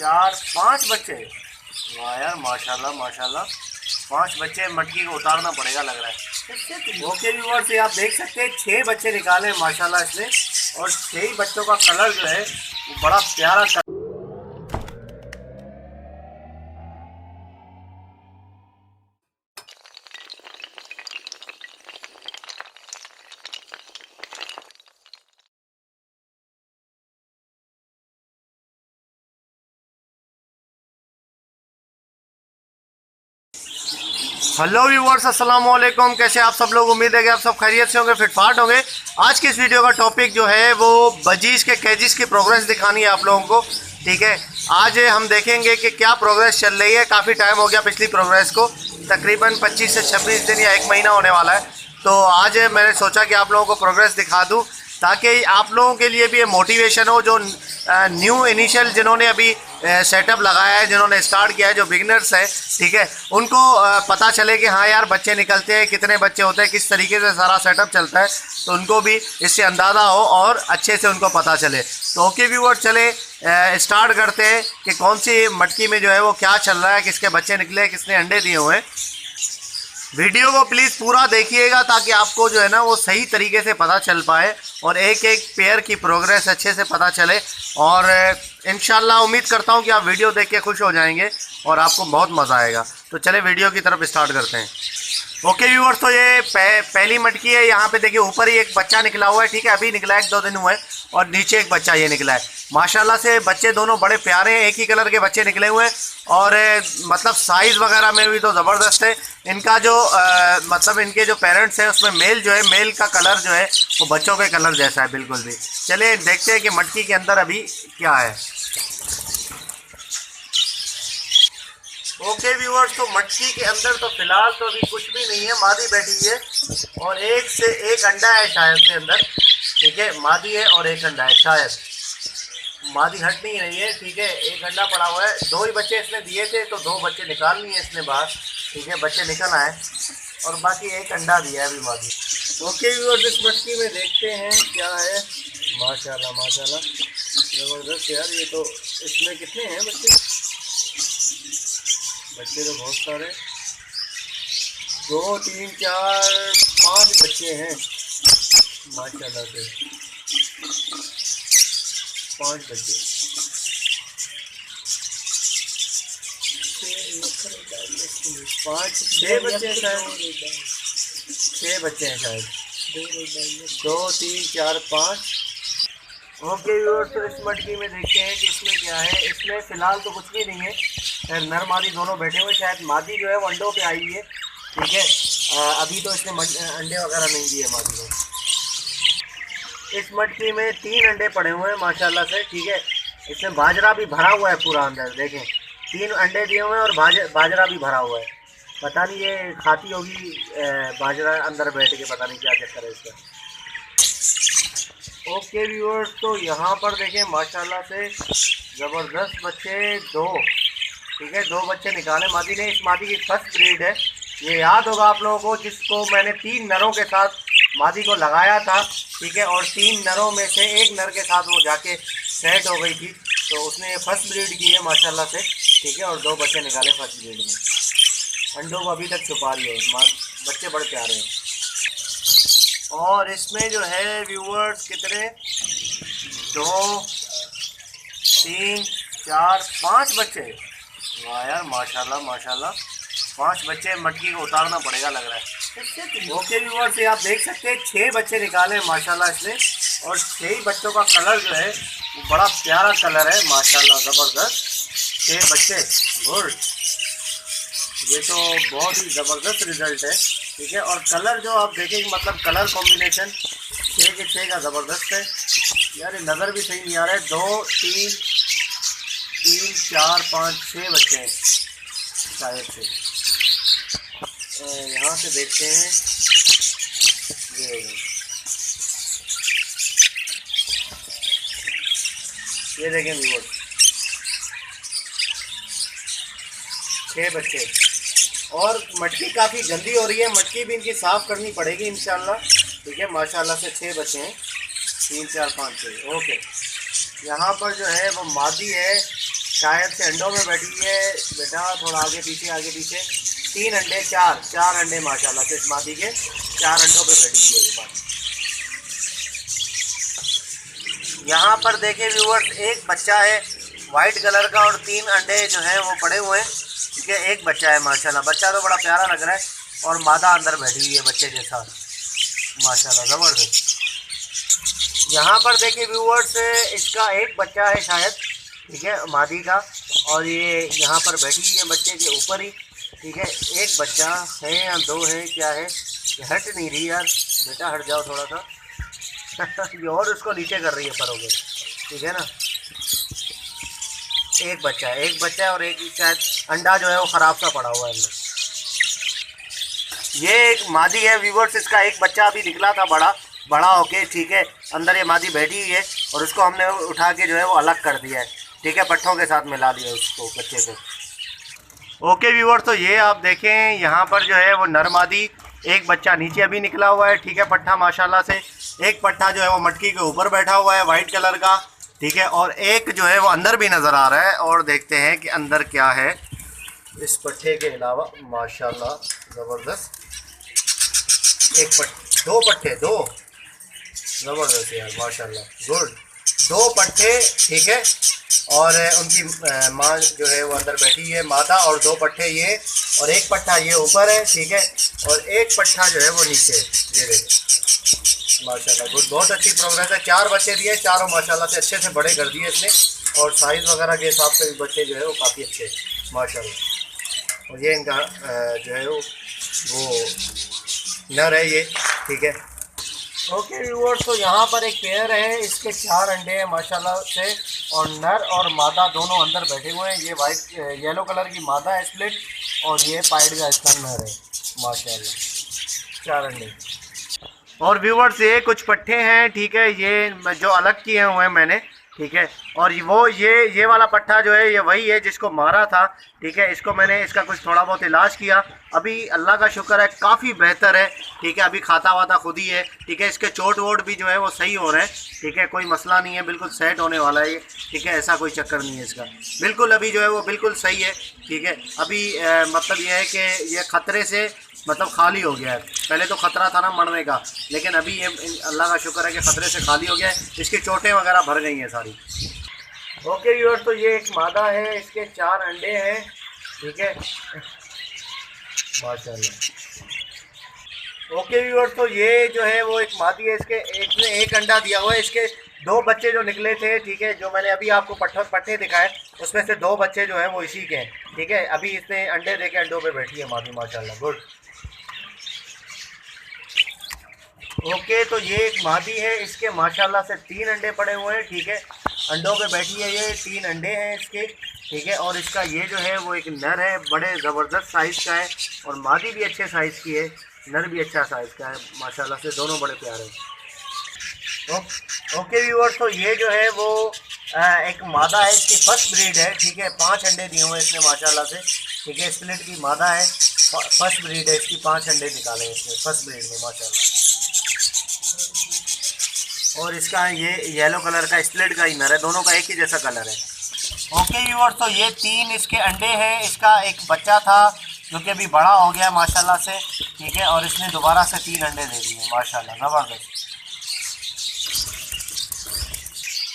4 5 बच्चे। वाह यार, माशाल्लाह माशाल्लाह। 5 बच्चे, मटकी को उतारना पड़ेगा लग रहा है। ओके व्यूअर्स, ये आप देख सकते हैं 6 बच्चे निकाले माशाल्लाह इसने, और 6 ही बच्चों का कलर जो है वो बड़ा प्यारा कलर। हेलो व्यूवर्स, अस्सलाम वालेकुम। कैसे आप सब लोग? उम्मीद है कि आप सब खैरियत से होंगे, फिटफाट होंगे। आज की इस वीडियो का टॉपिक जो है वो बजीज के केजीज की प्रोग्रेस दिखानी है आप लोगों को। ठीक है, आज हम देखेंगे कि क्या प्रोग्रेस चल रही है। काफ़ी टाइम हो गया पिछली प्रोग्रेस को, तकरीबन 25 से 26 दिन या 1 महीना होने वाला है। तो आज मैंने सोचा कि आप लोगों को प्रोग्रेस दिखा दूँ, ताकि आप लोगों के लिए भी ये मोटिवेशन हो, जो न्यू इनिशियल जिन्होंने अभी सेटअप लगाया है, जिन्होंने स्टार्ट किया है, जो बिगनर्स है, ठीक है, उनको पता चले कि हाँ यार बच्चे निकलते हैं, कितने बच्चे होते हैं, किस तरीके से सारा सेटअप चलता है, तो उनको भी इससे अंदाज़ा हो और अच्छे से उनको पता चले। तो ओके व्यूअर, चले स्टार्ट करते हैं कि कौन सी मटकी में जो है वो क्या चल रहा है, किसके बच्चे निकले, किसने अंडे दिए हुए हैं। वीडियो को प्लीज़ पूरा देखिएगा ताकि आपको जो है ना वो सही तरीके से पता चल पाए और एक एक पेयर की प्रोग्रेस अच्छे से पता चले। और इंशाल्लाह उम्मीद करता हूँ कि आप वीडियो देख के खुश हो जाएंगे और आपको बहुत मज़ा आएगा। तो चले वीडियो की तरफ स्टार्ट करते हैं। ओके व्यूअर्स, तो ये पहली मटकी है। यहाँ पे देखिए ऊपर ही एक बच्चा निकला हुआ है, ठीक है, अभी निकला है, 1-2 दिन हुए, और नीचे एक बच्चा ये निकला है। माशाल्लाह से बच्चे दोनों बड़े प्यारे हैं, एक ही कलर के बच्चे निकले हुए हैं, और मतलब साइज़ वगैरह में भी तो ज़बरदस्त है। इनका जो मतलब इनके जो पेरेंट्स हैं उसमें मेल जो है, मेल का कलर जो है वो बच्चों के कलर जैसा है बिल्कुल भी। चलिए देखते हैं कि मटकी के अंदर अभी क्या है। ओके व्यूअर्स, तो मटकी के अंदर तो फिलहाल तो अभी कुछ भी नहीं है, मादी बैठी है और एक से एक अंडा है शायद से अंदर, ठीक है, मादी है और एक अंडा है शायद, मादी हट नहीं रही है, ठीक है, एक अंडा पड़ा हुआ है। 2 ही बच्चे इसने दिए थे तो 2 बच्चे निकाल लिए इसने बाहर, ठीक है, बच्चे निकल आए, और बाकी एक अंडा दिया है अभी मादी। ओके व्यूअर्स, इस मटकी में देखते हैं क्या है। माशाल्लाह माशाल्लाह, ज़बरदस्त यार। ये तो इसमें कितने हैं बच्चे? बच्चे तो बहुत सारे, 2 3 4 5 बच्चे हैं माशाल्लाह से, 5 बच्चे, 6 बच्चे हैं शायद, 6 बच्चे हैं शायद, 2 3 4 5। ओके व्यूअर्स, तो इस मटकी में देखते हैं कि इसमें क्या है। इसमें फ़िलहाल तो कुछ भी नहीं है, नर मादी दोनों बैठे हुए। शायद मादी जो है वो अंडों पे आई है, ठीक है, अभी तो इसने अंडे वगैरह नहीं दिए मादी को। इस मटकी में 3 अंडे पड़े हुए हैं माशाल्लाह से, ठीक है, इसमें बाजरा भी भरा हुआ है पूरा अंदर, देखें 3 अंडे दिए हुए हैं और बाजरा भी भरा हुआ है। पता नहीं ये खाती होगी बाजरा अंदर बैठ के, पता नहीं क्या चक्कर है इसका। ओके व्यूअर्स, तो यहाँ पर देखें माशाल्लाह से ज़बरदस्त बच्चे 2, ठीक है, 2 बच्चे निकाले मादी ने। इस मादी की फर्स्ट ब्रीड है, ये याद होगा आप लोगों को, जिसको मैंने 3 नरों के साथ मादी को लगाया था, ठीक है, और 3 नरों में से एक नर के साथ वो जाके सेट हो गई थी, तो उसने फर्स्ट ब्रीड की है माशाल्लाह से, ठीक है, और 2 बच्चे निकाले फर्स्ट ब्रीड में। अंडों को अभी तक छुपा रही है, बच्चे बड़े प्यारे हैं। और इसमें जो है व्यूअर्स कितने, 2 3 4 5 बच्चे। वाह यार, माशाल्लाह माशाल्लाह, 5 बच्चे, मटकी को उतारना पड़ेगा लग रहा है। ओके व्यूअर्स, ये आप देख सकते हैं 6 बच्चे निकाले माशाल्लाह इसने, और 6 ही बच्चों का कलर जो है वो बड़ा प्यारा कलर है माशाल्लाह, ज़बरदस्त। 6 बच्चे, गुड, ये तो बहुत ही ज़बरदस्त रिज़ल्ट है, ठीक है। और कलर जो आप देखेंगे, मतलब कलर कॉम्बिनेशन 6 के 6 का ज़बरदस्त है यार। ये नज़र भी सही नहीं आ रहा है। 2 3 4 5 6 बच्चे हैं शायद से। यहाँ से देखते हैं, ये देखें व्यूअर्स, 6 बच्चे, और मटकी काफ़ी गंदी हो रही है, मटकी भी इनकी साफ़ करनी पड़ेगी इंशाल्लाह, ठीक है। माशाल्लाह से 6 बच्चे हैं, 3 4 5 6। ओके, यहाँ पर जो है वो मादी है शायद से अंडों में बैठी है बेटा, थोड़ा आगे पीछे 3 अंडे, 4 अंडे माशाल्लाह से इस मादी के 4 अंडों पे बैठी है ये मादी। यहाँ पर देखिए व्यूअर्स, एक बच्चा है वाइट कलर का और 3 अंडे जो हैं वो पड़े हुए हैं, ठीक है। एक बच्चा है माशाल्लाह, बच्चा तो बड़ा प्यारा लग रहा है और मादा अंदर बैठी हुई है बच्चे के साथ माशाल्लाह, ज़बरदस्त। यहाँ पर देखिए व्यूअर्स, इसका एक बच्चा है शायद, ठीक है, मादी का, और ये यहाँ पर बैठी हुई है बच्चे के ऊपर ही, ठीक है। एक बच्चा है या 2 है, क्या है, ये हट नहीं रही यार बेटा, हट जाओ थोड़ा सा ये और उसको नीचे कर रही है परोगे, ठीक है ना। एक बच्चा है और एक शायद अंडा जो है वो ख़राब सा पड़ा हुआ है अंदर। ये एक मादी है व्यूअर्स, इसका एक बच्चा अभी निकला था बड़ा होके, ठीक है। अंदर ये मादी बैठी हुई है और उसको हमने उठा के जो है वो अलग कर दिया है, ठीक है, पट्ठों के साथ मिला दिया उसको बच्चे को। ओके व्यूअर्स, तो ये आप देखें यहाँ पर जो है वो नर मादी, एक बच्चा नीचे अभी निकला हुआ है, ठीक है, पट्ठा माशाल्लाह से। एक पट्ठा जो है वो मटकी के ऊपर बैठा हुआ है वाइट कलर का, ठीक है, और एक जो है वो अंदर भी नज़र आ रहा है। और देखते हैं कि अंदर क्या है इस पट्ठे के अलावा माशाल्लाह, ज़बरदस्त। दो पट्ठे ज़बरदस्त यार माशाल्लाह, गुड, 2 पट्ठे, ठीक है। और उनकी माँ जो है वो अंदर बैठी है मादा, और 2 पट्ठे ये, और एक पट्ठा ये ऊपर है, ठीक है, और एक पट्ठा जो है वो नीचे, ये देखो माशाल्लाह, गुड, बहुत अच्छी प्रोग्रेस है। 4 बच्चे दिए, चारों माशाल्लाह से अच्छे से बड़े कर दिए इसने, और साइज़ वगैरह के हिसाब से भी बच्चे जो है वो काफ़ी अच्छे माशाल्लाह। और ये इनका जो है वो नर है ये, ठीक है। ओके व्यूअर्स, तो यहाँ पर एक पेयर है, इसके 4 अंडे हैं माशाल्लाह से, और नर और मादा दोनों अंदर बैठे हुए हैं। ये वाइट येलो कलर की मादा है स्प्लिट, और ये पाइड का इसका नर है माशाल्लाह, 4 अंडे। और व्यूअर्स, ये कुछ पट्ठे हैं, ठीक है, ये जो अलग किए हुए हैं मैंने, ठीक है। और वो ये वाला पट्ठा जो है ये वही है जिसको मारा था, ठीक है। इसको मैंने इसका कुछ थोड़ा बहुत इलाज किया, अभी अल्लाह का शुक्र है काफ़ी बेहतर है, ठीक है। अभी खाता वाता खुद ही है, ठीक है। इसके चोट वोट भी जो है वो सही हो रहे हैं, ठीक है, कोई मसला नहीं है, बिल्कुल सेट होने वाला है ये, ठीक है, ऐसा कोई चक्कर नहीं है इसका, बिल्कुल अभी जो है वो बिल्कुल सही है, ठीक है। अभी मतलब ये है कि ये ख़तरे से मतलब खाली हो गया है। पहले तो ख़तरा था ना मरने का, लेकिन अभी ये अल्लाह का शुक्र है कि ख़तरे से खाली हो गया है, इसकी चोटें वगैरह भर गई हैं सारी। ओके व्यूअर्स, तो ये एक मादा है, इसके 4 अंडे हैं, ठीक है माशाल्लाह। ओके व्यूअर्स, तो ये जो है वो एक मादी है, इसने एक अंडा दिया हुआ है, इसके 2 बच्चे जो निकले थे, ठीक है, जो मैंने अभी आपको पट्टे दिखाए उसमें से 2 बच्चे जो हैं वो इसी के हैं, ठीक है। अभी इसने अंडे देके अंडों पे बैठी है मादी माशाल्लाह, गुड। ओके, तो ये एक मादी है, इसके माशाल्लाह से 3 अंडे पड़े हुए हैं, ठीक है, अंडों पे बैठी है ये, 3 अंडे हैं इसके, ठीक है। और इसका ये जो है वो एक नर है, बड़े ज़बरदस्त साइज़ का है, और मादी भी अच्छे साइज़ की है, नर भी अच्छा साइज़ का है माशाल्लाह से, दोनों बड़े प्यारे हैं। ओके व्यूअर्स, तो ये जो है वो एक मादा है, इसकी फर्स्ट ब्रीड है, ठीक है। 5 अंडे दिए हुए हैं इसने माशाल्लाह से, ठीक है, स्प्लिट की मादा है, फर्स्ट ब्रीड है इसकी, 5 अंडे निकाले हैं इसने फर्स्ट ब्रीड में माशाल्लाह। और इसका ये येलो कलर का स्प्लिट का ही नर है, दोनों का एक ही जैसा कलर है। ओके व्यूअर्स, तो ये 3 इसके अंडे हैं, इसका एक बच्चा था जो कि अभी बड़ा हो गया माशाल्लाह से, ठीक है, और इसने दोबारा से 3 अंडे दे दिए माशाल्लाह, ज़बरदस्त।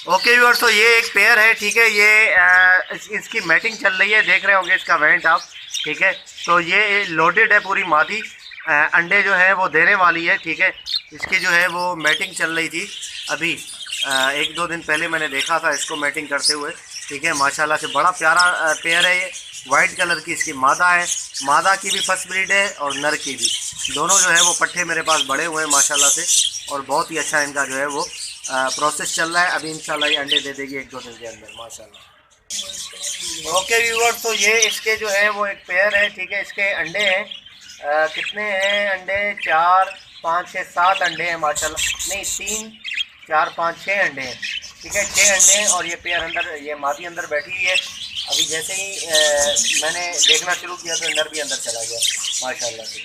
ओके व्यूअर्स, तो ये एक पेयर है, ठीक है, ये इसकी मैटिंग चल रही है, देख रहे होंगे इसका वेंट आप, ठीक है। तो ये लोडेड है पूरी मादी, अंडे जो है वो देने वाली है, ठीक है। इसकी जो है वो मैटिंग चल रही थी अभी 1-2 दिन पहले मैंने देखा था इसको मैटिंग करते हुए, ठीक है, माशाल्लाह से बड़ा प्यारा पेयर है ये, वाइट कलर की इसकी मादा है, मादा की भी फर्स्ट ब्रीड है और नर की भी, दोनों जो है वो पट्ठे मेरे पास बड़े हुए हैं माशाल्लाह से, और बहुत ही अच्छा इनका जो है वो प्रोसेस चल रहा है। अभी इंशाल्लाह ये अंडे दे देगी 1-2 दिन के अंदर माशाल्लाह। ओके व्यूअर्स, तो ये इसके जो है वो एक पेयर है, ठीक है, इसके अंडे हैं, कितने हैं अंडे, 4, 5, 6, 7 अंडे हैं माशाल्लाह, नहीं 3, 4, 5, 6 अंडे हैं, ठीक है, 6 अंडे हैं। और ये पेयर अंदर, ये मादी अंदर बैठी हुई है, अभी जैसे ही मैंने देखना शुरू किया तो नर भी अंदर चला गया माशाल्लाह से।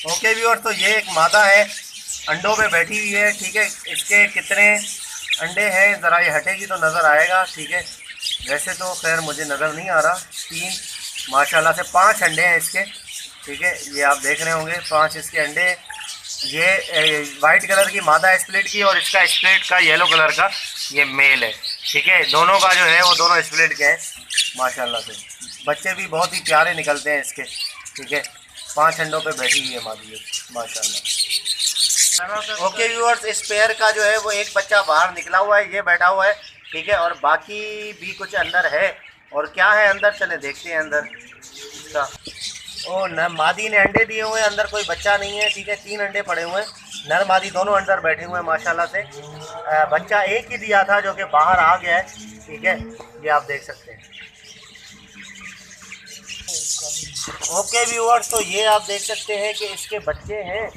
ओके व्यूअर्स, तो ये एक मादा है, अंडों पे बैठी हुई है, ठीक है, इसके कितने अंडे हैं ज़रा ये हटेगी तो नज़र आएगा, ठीक है, वैसे तो खैर मुझे नज़र नहीं आ रहा। 3 माशाल्लाह से 5 अंडे हैं इसके, ठीक है। ये आप देख रहे होंगे 5 इसके अंडे। ये वाइट कलर की मादा है स्प्लिट की, और इसका स्प्लिट का येलो कलर का ये मेल है, ठीक है। दोनों का जो है वो दोनों स्प्लिट के हैं माशाल्लाह से। बच्चे भी बहुत ही प्यारे निकलते हैं इसके, ठीक है। 5 अंडों पे बैठी हुई है मादी है माशाल्लाह। ओके व्यूअर्स, इस पेयर का जो है वो एक बच्चा बाहर निकला हुआ है, ये बैठा हुआ है, ठीक है। और बाकी भी कुछ अंदर है, और क्या है अंदर चले देखते हैं अंदर इसका। ओ न मादी ने अंडे दिए हुए हैं, अंदर कोई बच्चा नहीं है, ठीक है। 3 अंडे पड़े हुए हैं, नर मादी दोनों अंदर बैठे हुए हैं माशाल्लाह से। बच्चा एक ही दिया था जो कि बाहर आ गया है, ठीक है। ये आप देख सकते हैं। ओके व्यूअर्स, तो ये आप देख सकते हैं कि इसके बच्चे हैं,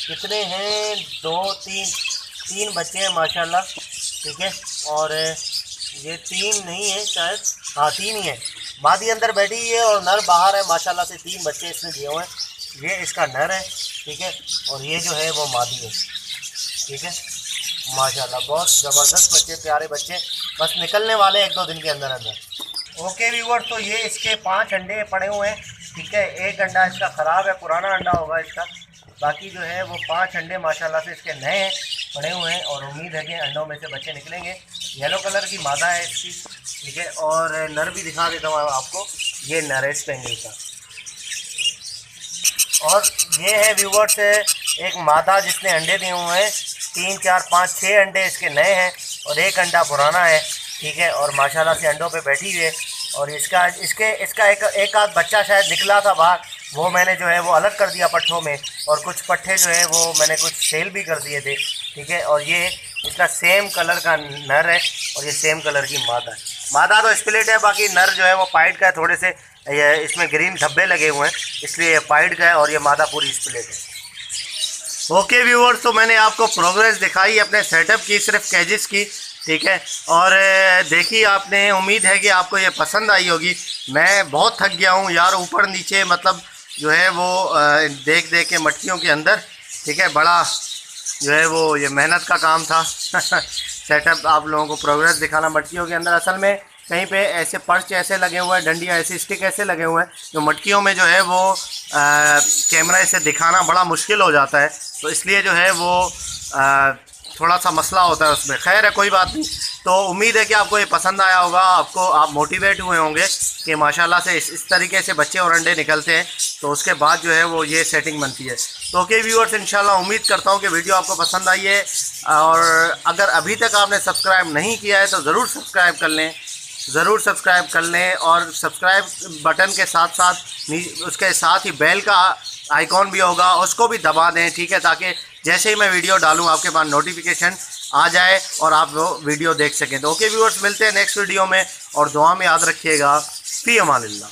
कितने हैं, 2 3 बच्चे हैं माशाल्लाह, ठीक है। और ये 3 नहीं है शायद, हाँ 3 ही है। मादी अंदर बैठी हुई है और नर बाहर है माशाल्लाह से। 3 बच्चे इसने दिए हुए हैं। ये इसका नर है, ठीक है, और ये जो है वो मादी है, ठीक है। माशाल्लाह बहुत ज़बरदस्त बच्चे, प्यारे बच्चे, बस निकलने वाले 1-2 दिन के अंदर अंदर। ओके व्यूअर, तो ये इसके 5 अंडे पड़े हुए हैं, ठीक है। एक अंडा इसका ख़राब है, पुराना अंडा होगा इसका। बाकी जो है वो 5 अंडे माशाल्लाह से इसके नए हैं, पड़े हुए हैं, और उम्मीद है कि अंडों में से बच्चे निकलेंगे। येलो कलर की मादा है इसकी, ठीक है। और नर भी दिखा देता हूँ आपको, ये नर है स्पेंगल का। और ये है व्यूअर्स एक मादा जिसने अंडे दिए हुए हैं, 3 4 5 6 अंडे इसके नए हैं, और एक अंडा पुराना है, ठीक है। और माशाल्लाह से अंडों पे बैठी हुई है। और इसका एक आध बच्चा शायद निकला था बाहर, वो मैंने जो है वो अलग कर दिया पट्ठों में, और कुछ पट्ठे जो है वो मैंने कुछ सेल भी कर दिए थे, ठीक है। और ये इसका सेम कलर का नर है, और ये सेम कलर की मादा है। मादा तो स्प्लिट है, बाकी नर जो है वो पाइड का है, थोड़े से ये इसमें ग्रीन धब्बे लगे हुए हैं, इसलिए ये पाइड का है, और ये मादा पूरी स्प्लिट है। ओके व्यूअर्स, तो मैंने आपको प्रोग्रेस दिखाई अपने सेटअप की, सिर्फ कैजिस की, ठीक है। और देखिए आपने, उम्मीद है कि आपको ये पसंद आई होगी। मैं बहुत थक गया हूँ यार, ऊपर नीचे मतलब जो है वो देख के मटकियों के अंदर, ठीक है। बड़ा जो है वो ये मेहनत का काम था सेटअप आप लोगों को प्रोग्रेस दिखाना मटकियों के अंदर। असल में कहीं पे ऐसे पर्च ऐसे लगे हुए हैं, डंडियाँ ऐसे स्टिक ऐसे लगे हुए हैं, जो मटकियों में जो है वो कैमरा से दिखाना बड़ा मुश्किल हो जाता है, तो इसलिए जो है वो थोड़ा सा मसला होता है उसमें। खैर है, कोई बात नहीं। तो उम्मीद है कि आपको ये पसंद आया होगा, आप मोटिवेट हुए होंगे कि माशाल्लाह से इस तरीके से बच्चे और अंडे निकलते हैं, तो उसके बाद जो है वो ये सेटिंग बनती है। तो ओके व्यूअर्स, इंशाल्लाह उम्मीद करता हूँ कि वीडियो आपको पसंद आई है, और अगर अभी तक आपने सब्सक्राइब नहीं किया है तो ज़रूर सब्सक्राइब कर लें, और सब्सक्राइब बटन के साथ साथ उसके साथ ही बेल का आइकॉन भी होगा, उसको भी दबा दें, ठीक है, ताकि जैसे ही मैं वीडियो डालूं आपके पास नोटिफिकेशन आ जाए और आप वो वीडियो देख सकें। तो ओके व्यूअर्स, मिलते हैं नेक्स्ट वीडियो में, और दुआ में याद रखिएगा, फ़ी अमानिल्लाह।